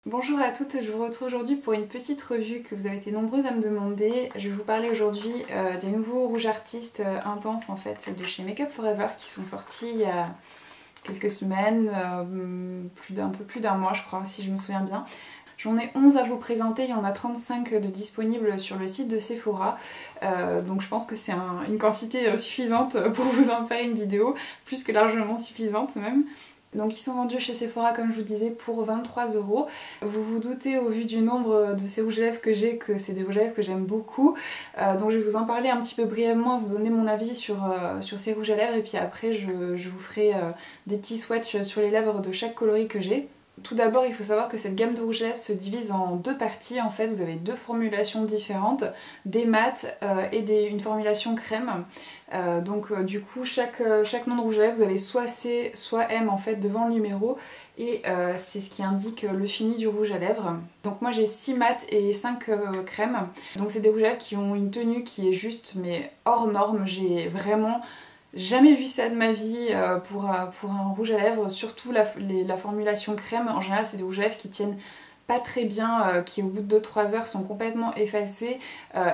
Bonjour à toutes, je vous retrouve aujourd'hui pour une petite revue que vous avez été nombreuses à me demander. Je vais vous parler aujourd'hui des nouveaux rouges artistes intenses en fait de chez Make Up For Ever qui sont sortis il y a quelques semaines, un peu plus d'un mois je crois si je me souviens bien. J'en ai 11 à vous présenter, il y en a 35 de disponibles sur le site de Sephora, donc je pense que c'est une quantité suffisante pour vous en faire une vidéo, plus que largement suffisante même. Donc ils sont vendus chez Sephora comme je vous disais pour 23 €. Vous vous doutez au vu du nombre de ces rouges à lèvres que j'ai que c'est des rouges à lèvres que j'aime beaucoup. Donc je vais vous en parler un petit peu brièvement, vous donner mon avis sur ces rouges à lèvres et puis après je vous ferai des petits swatchs sur les lèvres de chaque coloris que j'ai. Tout d'abord, il faut savoir que cette gamme de rouge à lèvres se divise en deux parties. En fait, vous avez deux formulations différentes, des mats et une formulation crème. Du coup, chaque nom de rouge à lèvres, vous avez soit C, soit M en fait devant le numéro. Et c'est ce qui indique le fini du rouge à lèvres. Donc moi j'ai 6 mats et 5 crèmes. Donc c'est des rouges à lèvres qui ont une tenue qui est juste mais hors norme. J'ai vraiment jamais vu ça de ma vie pour un rouge à lèvres, surtout la formulation crème. En général c'est des rouges à lèvres qui tiennent pas très bien, qui au bout de 2-3 heures sont complètement effacés.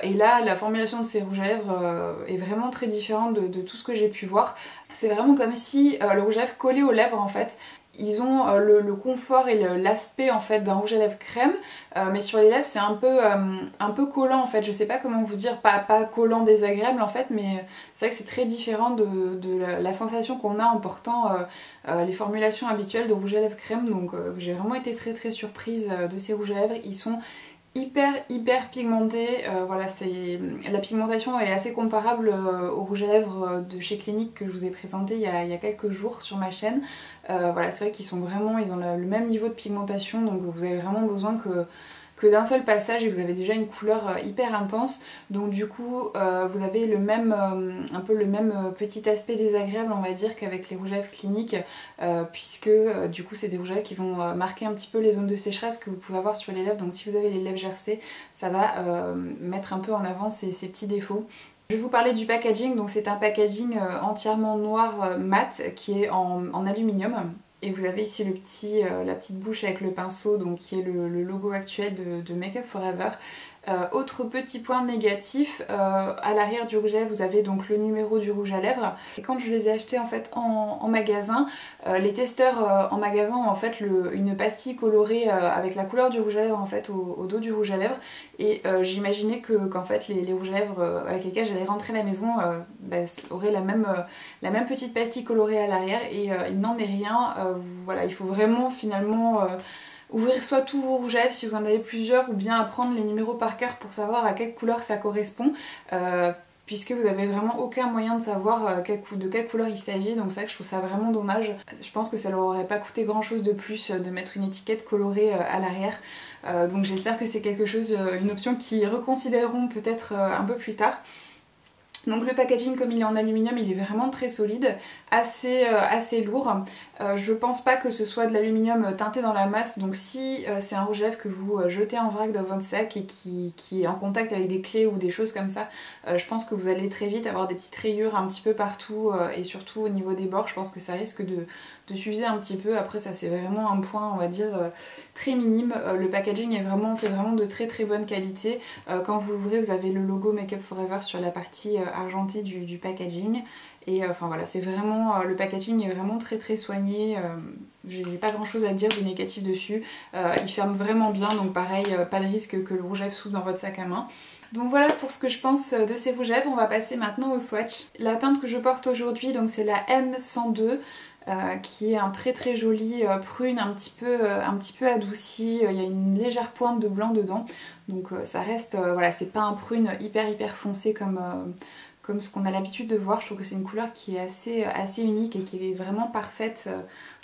Et là la formulation de ces rouges à lèvres est vraiment très différente de tout ce que j'ai pu voir. C'est vraiment comme si le rouge à lèvres collait aux lèvres en fait. Ils ont le confort et l'aspect en fait d'un rouge à lèvres crème, mais sur les lèvres c'est un peu collant en fait, je sais pas comment vous dire, pas collant désagréable en fait, mais c'est vrai que c'est très différent de la sensation qu'on a en portant les formulations habituelles de rouge à lèvres crème, donc j'ai vraiment été très surprise de ces rouges à lèvres. Ils sont hyper pigmenté, voilà, la pigmentation est assez comparable au rouge à lèvres de chez Clinique que je vous ai présenté il y a quelques jours sur ma chaîne. Voilà, c'est vrai qu'ils ont le même niveau de pigmentation, donc vous avez vraiment besoin que d'un seul passage et vous avez déjà une couleur hyper intense. Donc du coup vous avez un peu le même petit aspect désagréable on va dire qu'avec les rouges à lèvres Clinique, puisque du coup c'est des rouges à lèvres qui vont marquer un petit peu les zones de sécheresse que vous pouvez avoir sur les lèvres. Donc si vous avez les lèvres gercées, ça va mettre un peu en avant ces petits défauts. Je vais vous parler du packaging. Donc c'est un packaging entièrement noir mat qui est en aluminium. Et vous avez ici la petite bouche avec le pinceau, donc qui est le logo actuel de Make Up For Ever. Autre petit point négatif, à l'arrière du rouge à lèvres vous avez donc le numéro du rouge à lèvres. Et quand je les ai achetés en fait en magasin, les testeurs en magasin ont en fait une pastille colorée avec la couleur du rouge à lèvres en fait au dos du rouge à lèvres. Et j'imaginais qu'en fait les rouges à lèvres avec lesquels j'allais rentrer à la maison auraient la même petite pastille colorée à l'arrière, et il n'en est rien. Voilà, il faut vraiment finalement ouvrir soit tous vos rouges à lèvres si vous en avez plusieurs, ou bien apprendre les numéros par cœur pour savoir à quelle couleur ça correspond, puisque vous n'avez vraiment aucun moyen de savoir de quelle couleur il s'agit. Donc c'est vrai que je trouve ça vraiment dommage. Je pense que ça leur aurait pas coûté grand chose de plus de mettre une étiquette colorée à l'arrière. Donc j'espère que c'est une option qu'ils reconsidéreront peut-être un peu plus tard. Donc le packaging, comme il est en aluminium, il est vraiment très solide, assez lourd. Je pense pas que ce soit de l'aluminium teinté dans la masse, donc si c'est un rouge à lèvres que vous jetez en vrac dans votre sac et qui est en contact avec des clés ou des choses comme ça, je pense que vous allez très vite avoir des petites rayures un petit peu partout, et surtout au niveau des bords, je pense que ça risque de s'user un petit peu. Après ça c'est vraiment un point on va dire très minime. Le packaging est fait vraiment de très bonne qualité. Quand vous l'ouvrez vous avez le logo Make Up For Ever sur la partie argentée du packaging. Et enfin voilà, c'est vraiment, le packaging est vraiment très soigné, j'ai pas grand chose à dire de négatif dessus. Il ferme vraiment bien, donc pareil, pas de risque que le rouge à lèvres s'ouvre dans votre sac à main. Donc voilà pour ce que je pense de ces rouges à lèvres. On va passer maintenant au swatch. La teinte que je porte aujourd'hui, donc c'est la M102. Qui est un très joli prune, un petit peu adouci. Il y a une légère pointe de blanc dedans, donc ça reste, voilà, c'est pas un prune hyper foncé comme ce qu'on a l'habitude de voir. Je trouve que c'est une couleur qui est assez unique et qui est vraiment parfaite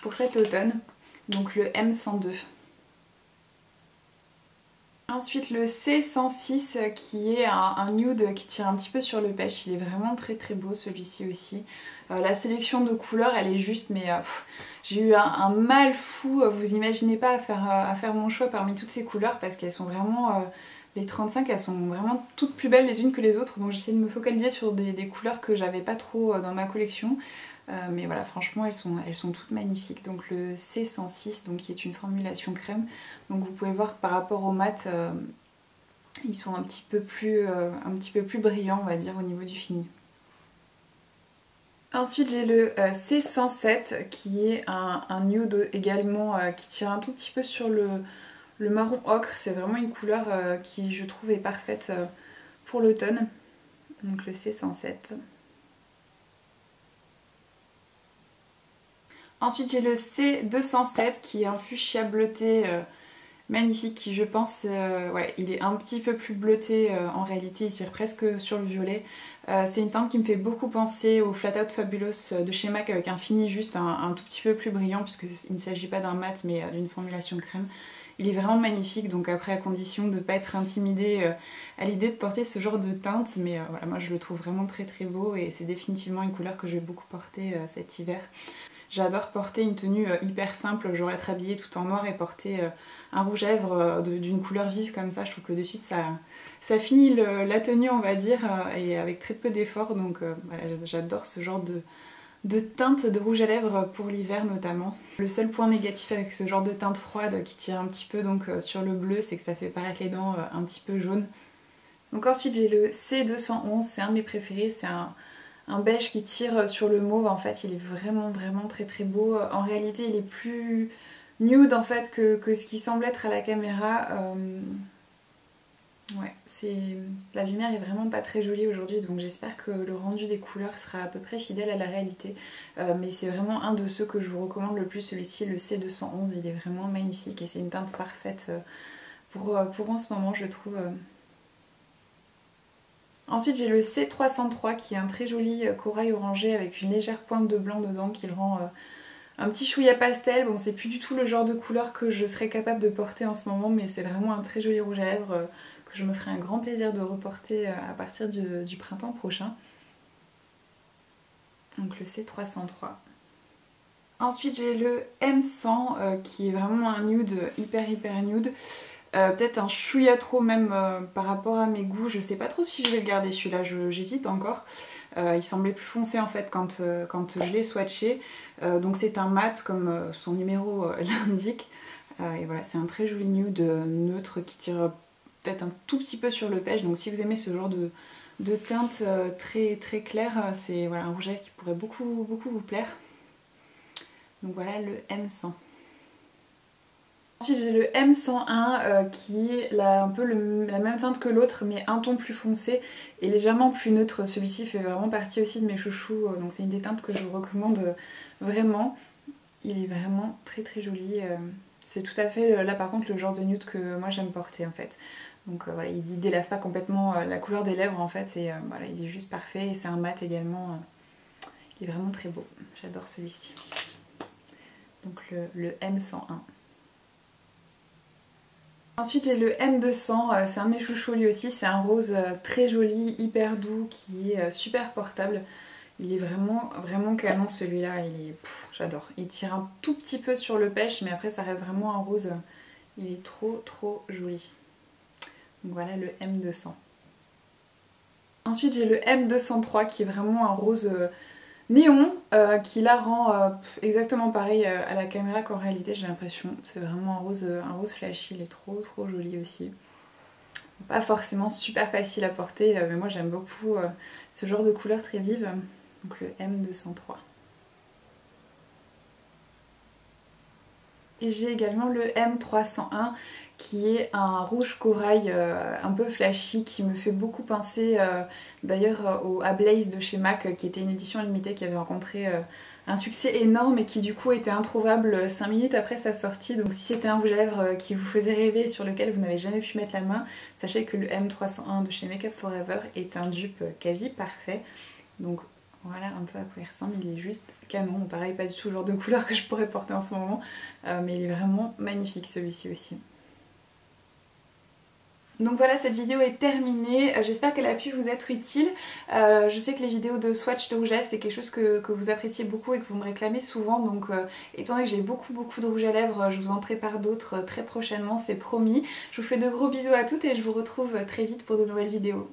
pour cet automne. Donc le M102. Ensuite le C106 qui est un nude qui tire un petit peu sur le pêche. Il est vraiment très beau celui-ci aussi. La sélection de couleurs elle est juste, mais j'ai eu un mal fou, vous imaginez pas, à faire mon choix parmi toutes ces couleurs, parce qu'elles sont vraiment, les 35 elles sont vraiment toutes plus belles les unes que les autres, donc j'essaie de me focaliser sur des couleurs que j'avais pas trop dans ma collection. Mais voilà, franchement elles sont toutes magnifiques. Donc le C106 donc, qui est une formulation crème. Donc vous pouvez voir par rapport au mat, ils sont un petit peu plus brillants on va dire au niveau du fini. Ensuite j'ai le C107 qui est un nude également qui tire un tout petit peu sur le marron ocre. C'est vraiment une couleur qui je trouve est parfaite pour l'automne. Donc le C107. Ensuite j'ai le C207 qui est un fuchsia bleuté magnifique qui je pense, ouais, il est un petit peu plus bleuté en réalité, il tire presque sur le violet. C'est une teinte qui me fait beaucoup penser au Flat Out Fabulous de chez MAC avec un fini juste un tout petit peu plus brillant puisqu'il ne s'agit pas d'un mat mais d'une formulation crème. Il est vraiment magnifique, donc après à condition de ne pas être intimidée à l'idée de porter ce genre de teinte, mais voilà, moi je le trouve vraiment très très beau et c'est définitivement une couleur que je vais beaucoup porter cet hiver. J'adore porter une tenue hyper simple, genre être habillée tout en noir et porter un rouge à lèvres d'une couleur vive comme ça. Je trouve que de suite ça finit la tenue on va dire et avec très peu d'efforts. Donc voilà, j'adore ce genre de teinte de rouge à lèvres pour l'hiver notamment. Le seul point négatif avec ce genre de teinte froide qui tire un petit peu donc sur le bleu, c'est que ça fait paraître les dents un petit peu jaunes. Donc ensuite j'ai le C211, c'est un de mes préférés, c'est un beige qui tire sur le mauve. En fait il est vraiment très très beau. En réalité il est plus nude en fait que ce qui semble être à la caméra. Ouais, la lumière est vraiment pas très jolie aujourd'hui, donc j'espère que le rendu des couleurs sera à peu près fidèle à la réalité. Mais c'est vraiment un de ceux que je vous recommande le plus, celui-ci, le C211, il est vraiment magnifique et c'est une teinte parfaite pour en ce moment je trouve. Ensuite j'ai le C303 qui est un très joli corail orangé avec une légère pointe de blanc dedans qui le rend un petit chouïa pastel. Bon c'est plus du tout le genre de couleur que je serais capable de porter en ce moment, mais c'est vraiment un très joli rouge à lèvres que je me ferai un grand plaisir de reporter à partir du printemps prochain. Donc le C303. Ensuite j'ai le M100 qui est vraiment un nude hyper nude. Peut-être un chouïa trop même par rapport à mes goûts, je sais pas trop si je vais le garder celui-là, j'hésite encore. Il semblait plus foncé en fait quand je l'ai swatché. Donc c'est un mat comme son numéro l'indique. Et voilà, c'est un très joli nude neutre qui tire peut-être un tout petit peu sur le pêche. Donc si vous aimez ce genre de teinte très claire, c'est voilà, un rouge à lèvres qui pourrait beaucoup vous plaire. Donc voilà le M100. Ensuite j'ai le M101 qui est un peu la même teinte que l'autre mais un ton plus foncé et légèrement plus neutre. Celui-ci fait vraiment partie aussi de mes chouchous, donc c'est une des teintes que je vous recommande vraiment. Il est vraiment très joli. C'est tout à fait là par contre le genre de nude que moi j'aime porter en fait. Donc voilà, il délave pas complètement la couleur des lèvres en fait et voilà, il est juste parfait et c'est un mat également. Il est vraiment très beau, j'adore celui-ci. Donc le M101. Ensuite j'ai le M200, c'est un de mes chouchous lui aussi, c'est un rose très joli, hyper doux, qui est super portable. Il est vraiment canon celui-là, j'adore. Il tire un tout petit peu sur le pêche, mais après ça reste vraiment un rose, il est trop joli. Donc voilà le M200. Ensuite j'ai le M203 qui est vraiment un rose néon qui la rend exactement pareil à la caméra qu'en réalité j'ai l'impression. C'est vraiment un rose flashy, il est trop joli aussi. Pas forcément super facile à porter mais moi j'aime beaucoup ce genre de couleur très vive. Donc le M203. Et j'ai également le M301 qui est un rouge corail un peu flashy qui me fait beaucoup penser d'ailleurs au Ablaze de chez MAC qui était une édition limitée qui avait rencontré un succès énorme et qui du coup était introuvable 5 minutes après sa sortie. Donc si c'était un rouge à lèvres qui vous faisait rêver et sur lequel vous n'avez jamais pu mettre la main, sachez que le M301 de chez Makeup Forever est un dupe quasi parfait. Donc voilà un peu à quoi il ressemble, il est juste canon. Pareil, pas du tout le genre de couleur que je pourrais porter en ce moment, mais il est vraiment magnifique celui-ci aussi. Donc voilà, cette vidéo est terminée, j'espère qu'elle a pu vous être utile. Je sais que les vidéos de swatch de rouge à lèvres c'est quelque chose que vous appréciez beaucoup et que vous me réclamez souvent, donc étant donné que j'ai beaucoup de rouge à lèvres, je vous en prépare d'autres très prochainement, c'est promis. Je vous fais de gros bisous à toutes et je vous retrouve très vite pour de nouvelles vidéos.